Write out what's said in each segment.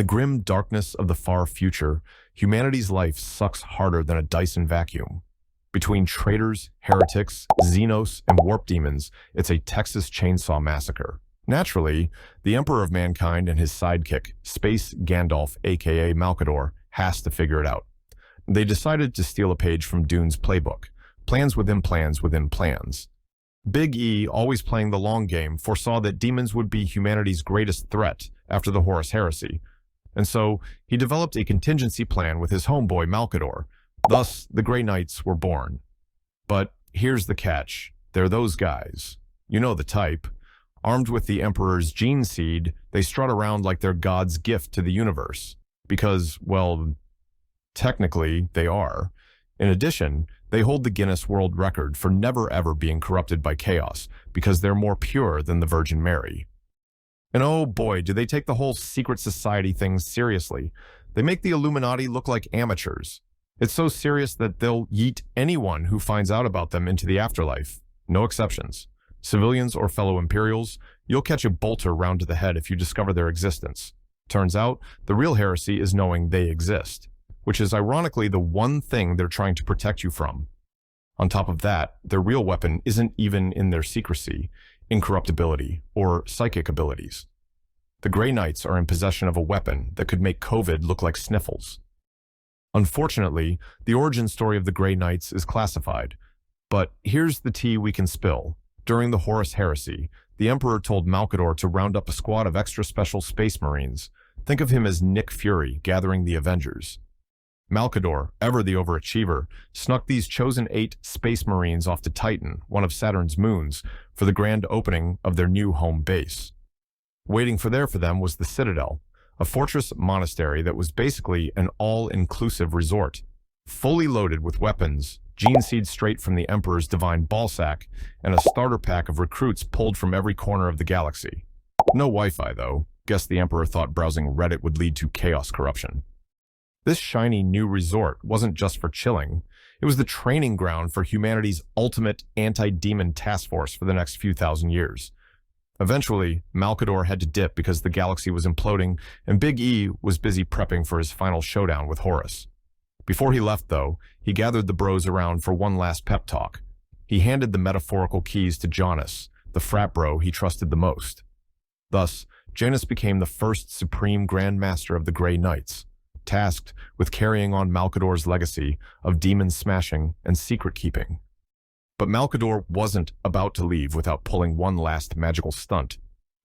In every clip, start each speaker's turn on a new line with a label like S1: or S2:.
S1: the grim darkness of the far future, humanity's life sucks harder than a Dyson vacuum. Between traitors, heretics, Xenos, and warp demons, it's a Texas Chainsaw Massacre. Naturally, the Emperor of Mankind and his sidekick, Space Gandalf aka Malcador, has to figure it out. They decided to steal a page from Dune's playbook, plans within plans within plans. Big E, always playing the long game, foresaw that demons would be humanity's greatest threat after the Horus Heresy, and so he developed a contingency plan with his homeboy Malcador. Thus, the Grey Knights were born. But here's the catch. They're those guys. You know the type. Armed with the Emperor's gene seed, they strut around like they're God's gift to the universe. Because, well, technically, they are. In addition, they hold the Guinness World Record for never ever being corrupted by chaos, because they're more pure than the Virgin Mary. And oh boy, do they take the whole secret society thing seriously. They make the Illuminati look like amateurs. It's so serious that they'll yeet anyone who finds out about them into the afterlife. No exceptions. Civilians or fellow Imperials, you'll catch a bolter round to the head if you discover their existence. Turns out, the real heresy is knowing they exist, which is ironically the one thing they're trying to protect you from. On top of that, their real weapon isn't even in their secrecy, incorruptibility, or psychic abilities. The Grey Knights are in possession of a weapon that could make COVID look like sniffles. Unfortunately, the origin story of the Grey Knights is classified, but here's the tea we can spill. During the Horus Heresy, the Emperor told Malcador to round up a squad of extra special space marines. Think of him as Nick Fury gathering the Avengers. Malcador, ever the overachiever, snuck these chosen 8 space marines off to Titan, one of Saturn's moons, for the grand opening of their new home base. Waiting for them was the Citadel, a fortress monastery that was basically an all-inclusive resort, fully loaded with weapons, gene seed straight from the Emperor's divine ballsack, and a starter pack of recruits pulled from every corner of the galaxy. No Wi-Fi, though. Guess the Emperor thought browsing Reddit would lead to chaos corruption. This shiny new resort wasn't just for chilling. It was the training ground for humanity's ultimate anti-demon task force for the next few thousand years. Eventually, Malcador had to dip because the galaxy was imploding, and Big E was busy prepping for his final showdown with Horus. Before he left, though, he gathered the bros around for one last pep talk. He handed the metaphorical keys to Janus, the frat bro he trusted the most. Thus, Janus became the first supreme Grand Master of the Grey Knights, tasked with carrying on Malcador's legacy of demon smashing and secret keeping. But Malcador wasn't about to leave without pulling one last magical stunt.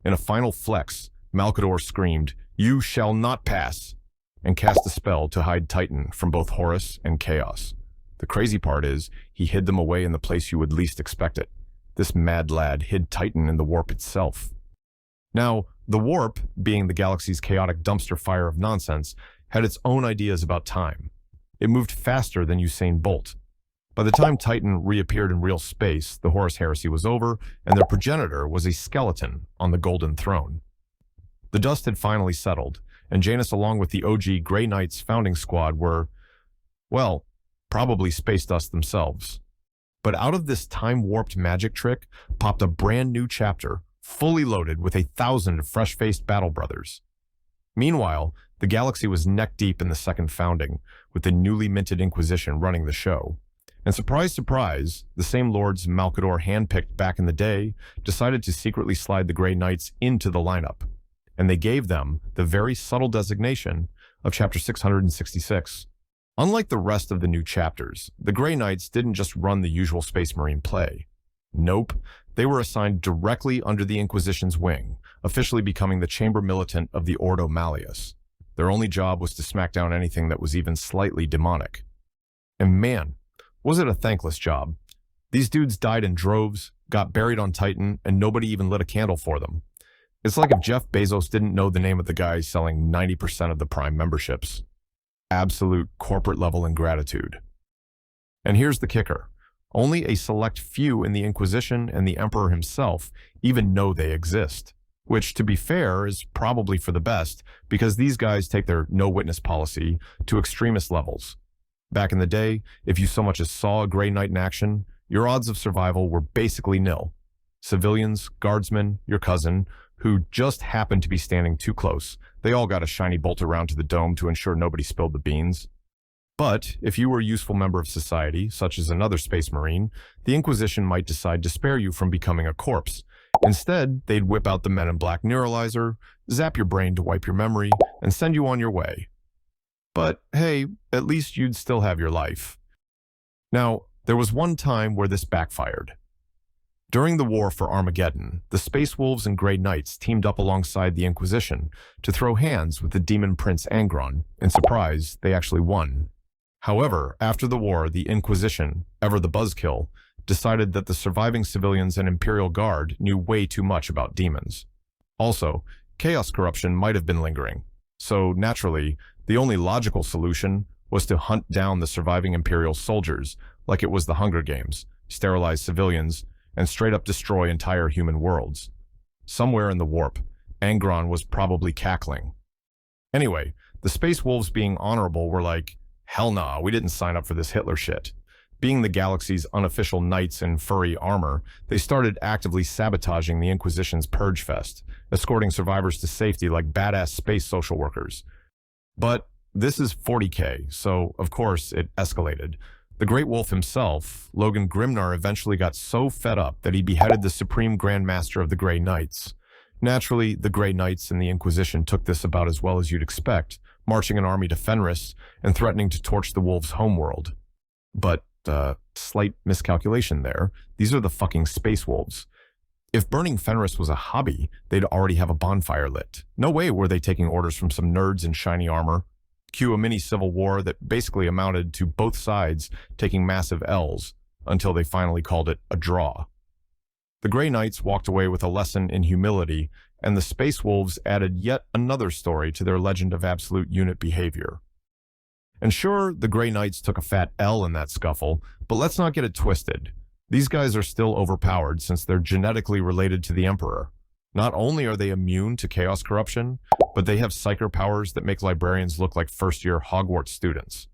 S1: In a final flex, Malcador screamed, "You shall not pass!" and cast a spell to hide Titan from both Horus and Chaos. The crazy part is, he hid them away in the place you would least expect it. This mad lad hid Titan in the warp itself. Now, the warp, being the galaxy's chaotic dumpster fire of nonsense, had its own ideas about time. It moved faster than Usain Bolt. By the time Titan reappeared in real space, the Horus Heresy was over, and their progenitor was a skeleton on the Golden Throne. The dust had finally settled, and Janus, along with the OG Grey Knights founding squad, were, well, probably space dust themselves. But out of this time-warped magic trick popped a brand new chapter, fully loaded with 1,000 fresh-faced battle brothers. Meanwhile, the galaxy was neck-deep in the second founding, with the newly minted Inquisition running the show. And surprise, surprise, the same lords Malcador handpicked back in the day decided to secretly slide the Grey Knights into the lineup. And they gave them the very subtle designation of Chapter 666. Unlike the rest of the new chapters, the Grey Knights didn't just run the usual Space Marine play. Nope, they were assigned directly under the Inquisition's wing, officially becoming the chamber militant of the Ordo Malleus. Their only job was to smack down anything that was even slightly demonic. And man, was it a thankless job. These dudes died in droves, got buried on Titan, and nobody even lit a candle for them. It's like if Jeff Bezos didn't know the name of the guy selling 90% of the Prime memberships. Absolute corporate-level ingratitude. And here's the kicker. Only a select few in the Inquisition and the Emperor himself even know they exist. Which, to be fair, is probably for the best, because these guys take their no-witness policy to extremist levels. Back in the day, if you so much as saw a Grey Knight in action, your odds of survival were basically nil. Civilians, guardsmen, your cousin, who just happened to be standing too close, They all got a shiny bolt around to the dome to ensure nobody spilled the beans. But if you were a useful member of society, such as another space marine, the Inquisition might decide to spare you from becoming a corpse. Instead, they'd whip out the Men in Black neuralizer, zap your brain to wipe your memory, and send you on your way. But hey, at least you'd still have your life. Now, there was one time where this backfired. During the War for Armageddon, the Space Wolves and Grey Knights teamed up alongside the Inquisition to throw hands with the Demon Prince Angron, and surprise, they actually won. However, after the war, the Inquisition, ever the buzzkill, decided that the surviving civilians and Imperial Guard knew way too much about demons. Also, chaos corruption might have been lingering, so naturally, the only logical solution was to hunt down the surviving Imperial soldiers like it was the Hunger Games, sterilize civilians, and straight up destroy entire human worlds. Somewhere in the warp, Angron was probably cackling. Anyway, the Space Wolves being honorable were like, hell nah, we didn't sign up for this Hitler shit. Being the galaxy's unofficial knights in furry armor, they started actively sabotaging the Inquisition's Purge Fest, escorting survivors to safety like badass space social workers. But this is 40K, so of course it escalated. The Great Wolf himself, Logan Grimnar, eventually got so fed up that he beheaded the Supreme Grand Master of the Grey Knights. Naturally, the Grey Knights and the Inquisition took this about as well as you'd expect, marching an army to Fenris and threatening to torch the Wolves' homeworld. But, slight miscalculation there. These are the fucking Space Wolves. If burning Fenris was a hobby, they'd already have a bonfire lit. No way were they taking orders from some nerds in shiny armor. Cue a mini-civil war that basically amounted to both sides taking massive L's, until they finally called it a draw. The Grey Knights walked away with a lesson in humility, and the Space Wolves added yet another story to their legend of absolute unit behavior. And sure, the Grey Knights took a fat L in that scuffle, but let's not get it twisted. These guys are still overpowered since they're genetically related to the Emperor. Not only are they immune to chaos corruption, but they have psyker powers that make librarians look like first-year Hogwarts students.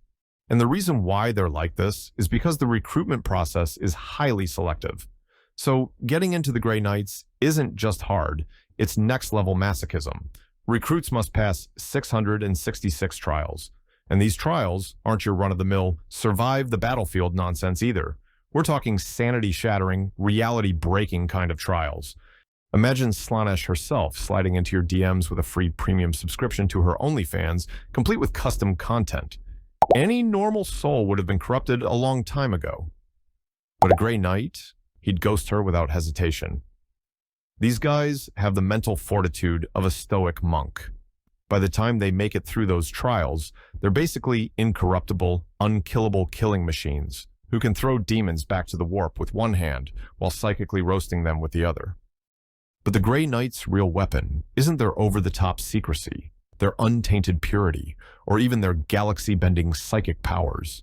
S1: And the reason why they're like this is because the recruitment process is highly selective. So getting into the Grey Knights isn't just hard, it's next-level masochism. Recruits must pass 666 trials. And these trials aren't your run-of-the-mill, survive the battlefield nonsense either. We're talking sanity-shattering, reality-breaking kind of trials. Imagine Slaanesh herself sliding into your DMs with a free premium subscription to her OnlyFans, complete with custom content. Any normal soul would have been corrupted a long time ago. But a Grey Knight, he'd ghost her without hesitation. These guys have the mental fortitude of a stoic monk. By the time they make it through those trials, they're basically incorruptible, unkillable killing machines who can throw demons back to the warp with one hand while psychically roasting them with the other. But the Grey Knight's real weapon isn't their over-the-top secrecy, their untainted purity, or even their galaxy-bending psychic powers.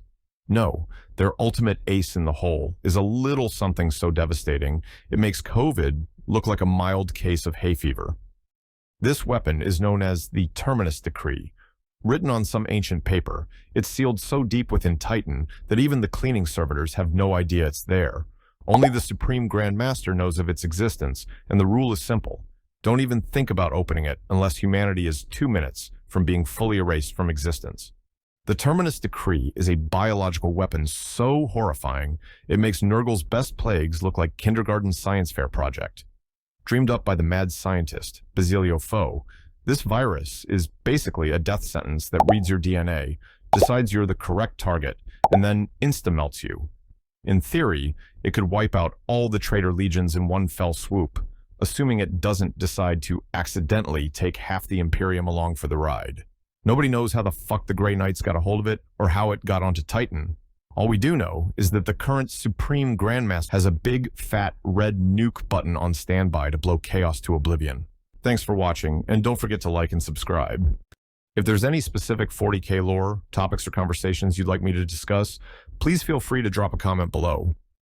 S1: No, their ultimate ace in the hole is a little something so devastating it makes COVID look like a mild case of hay fever. This weapon is known as the Terminus Decree. Written on some ancient paper, it's sealed so deep within Titan that even the cleaning servitors have no idea it's there. Only the Supreme Grand Master knows of its existence, and the rule is simple. Don't even think about opening it unless humanity is 2 minutes from being fully erased from existence. The Terminus Decree is a biological weapon so horrifying, it makes Nurgle's best plagues look like kindergarten science fair project. Dreamed up by the mad scientist, Basilio Foe, this virus is basically a death sentence that reads your DNA, decides you're the correct target, and then insta-melts you. In theory, it could wipe out all the traitor legions in one fell swoop, assuming it doesn't decide to accidentally take half the Imperium along for the ride. Nobody knows how the fuck the Grey Knights got a hold of it or how it got onto Titan. All we do know is that the current Supreme Grandmaster has a big, fat, red nuke button on standby to blow chaos to oblivion. Thanks for watching, and don't forget to like and subscribe. If there's any specific 40K lore, topics, or conversations you'd like me to discuss, please feel free to drop a comment below.